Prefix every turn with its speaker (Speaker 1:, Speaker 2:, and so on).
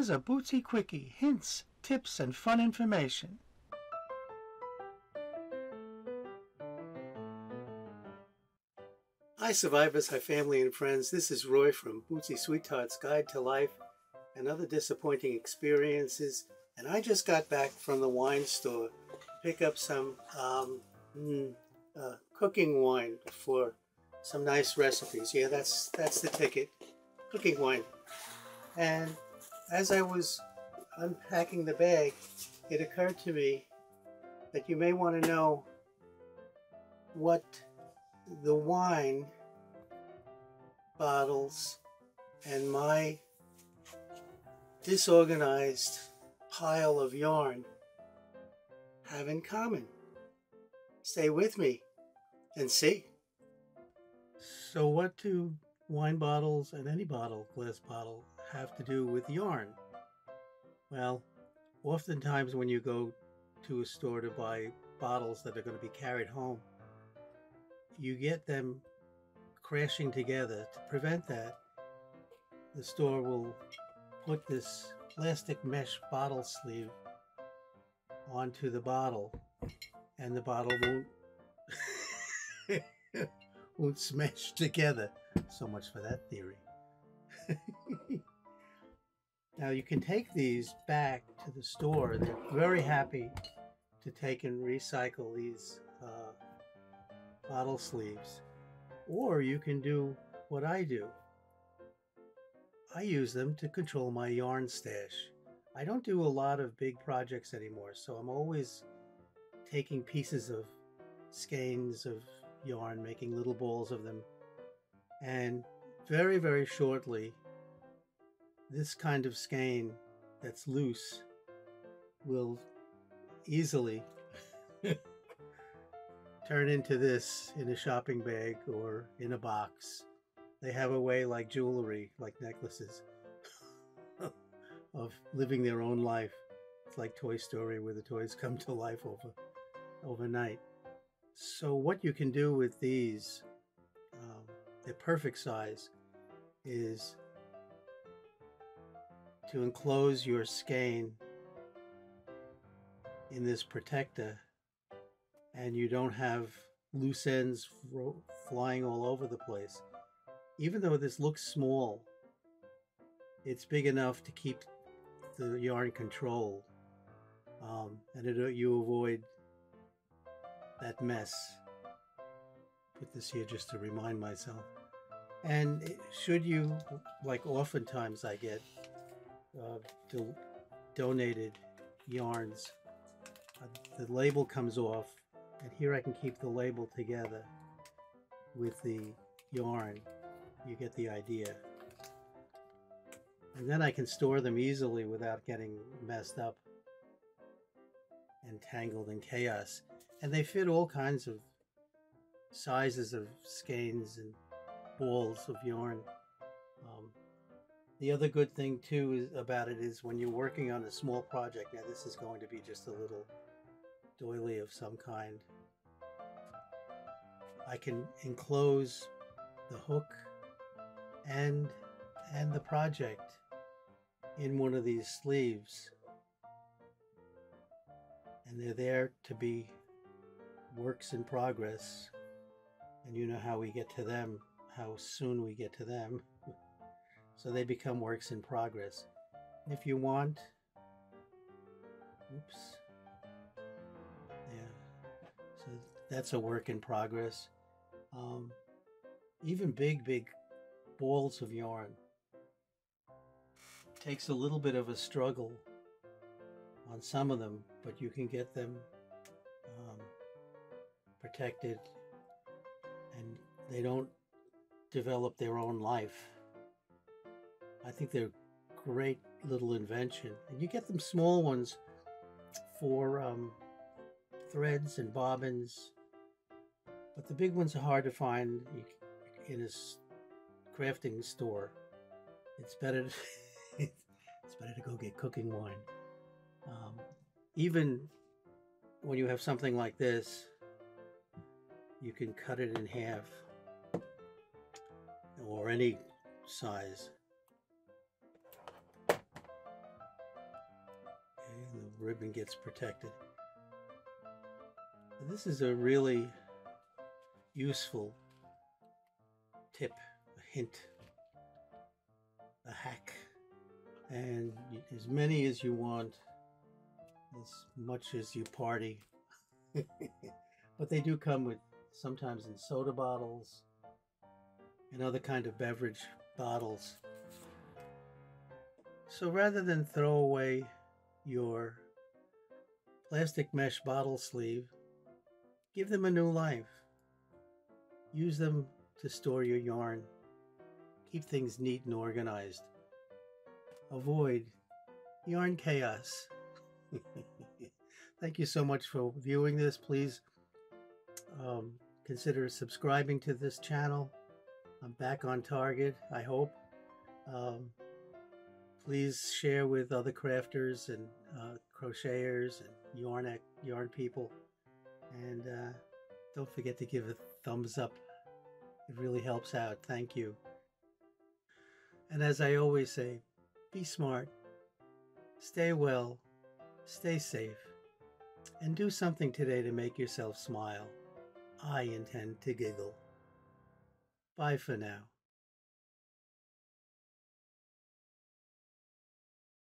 Speaker 1: Here's a Bootsy Quickie, hints, tips, and fun information. Hi survivors, hi family and friends. This is Roy from Bootsy Sweetheart's Guide to Life and Other Disappointing Experiences. And I just got back from the wine store to pick up some cooking wine for some nice recipes. Yeah, that's the ticket, cooking wine. And as I was unpacking the bag, it occurred to me that you may want to know what the wine bottles and my disorganized pile of yarn have in common. Stay with me and see. So what do wine bottles and any bottle, glass bottle, have to do with yarn? Well, oftentimes when you go to a store to buy bottles that are going to be carried home, you get them crashing together. To prevent that, the store will put this plastic mesh bottle sleeve onto the bottle, and the bottle won't smash together. So much for that theory. Now you can take these back to the store. They're very happy to take and recycle these bottle sleeves. Or you can do what I do. I use them to control my yarn stash. I don't do a lot of big projects anymore, so I'm always taking pieces of skeins of yarn, making little balls of them. And very, very shortly, this kind of skein that's loose will easily turn into this in a shopping bag or in a box. They have a way, like jewelry, like necklaces, of living their own life. It's like Toy Story, where the toys come to life overnight. So what you can do with these, the perfect size, is to enclose your skein in this protector, and you don't have loose ends flying all over the place. Even though this looks small, it's big enough to keep the yarn controlled, and you avoid that mess. Put this here just to remind myself. And should you, like oftentimes I get donated yarns, the label comes off, and here I can keep the label together with the yarn. You get the idea. And then I can store them easily without getting messed up and tangled in chaos. And they fit all kinds of sizes of skeins and balls of yarn. The other good thing too about it is when you're working on a small project, now this is going to be just a little doily of some kind, I can enclose the hook and the project in one of these sleeves, and they're there to be works in progress. And you know how we get to them, how soon we get to them. So they become works in progress. If you want, oops, yeah, so that's a work in progress. Even big balls of yarn takes a little bit of a struggle on some of them, but you can get them protected, and they don't develop their own life. I think they're a great little invention. And you get them small ones for threads and bobbins, but the big ones are hard to find in a crafting store. It's better to go get cooking wine. Even when you have something like this, you can cut it in half, or any size. ribbon gets protected. And this is a really useful tip, a hint, a hack, and as many as you want, as much as you party. But they do come with sometimes in soda bottles and other kind of beverage bottles. So rather than throw away your plastic mesh bottle sleeve, give them a new life. Use them to store your yarn. Keep things neat and organized. Avoid yarn chaos. Thank you so much for viewing this. Please consider subscribing to this channel. I'm back on target, I hope. Please share with other crafters and crocheters and yarn people. And don't forget to give a thumbs up. It really helps out. Thank you. And as I always say, be smart, stay well, stay safe, and do something today to make yourself smile. I intend to giggle. Bye for now.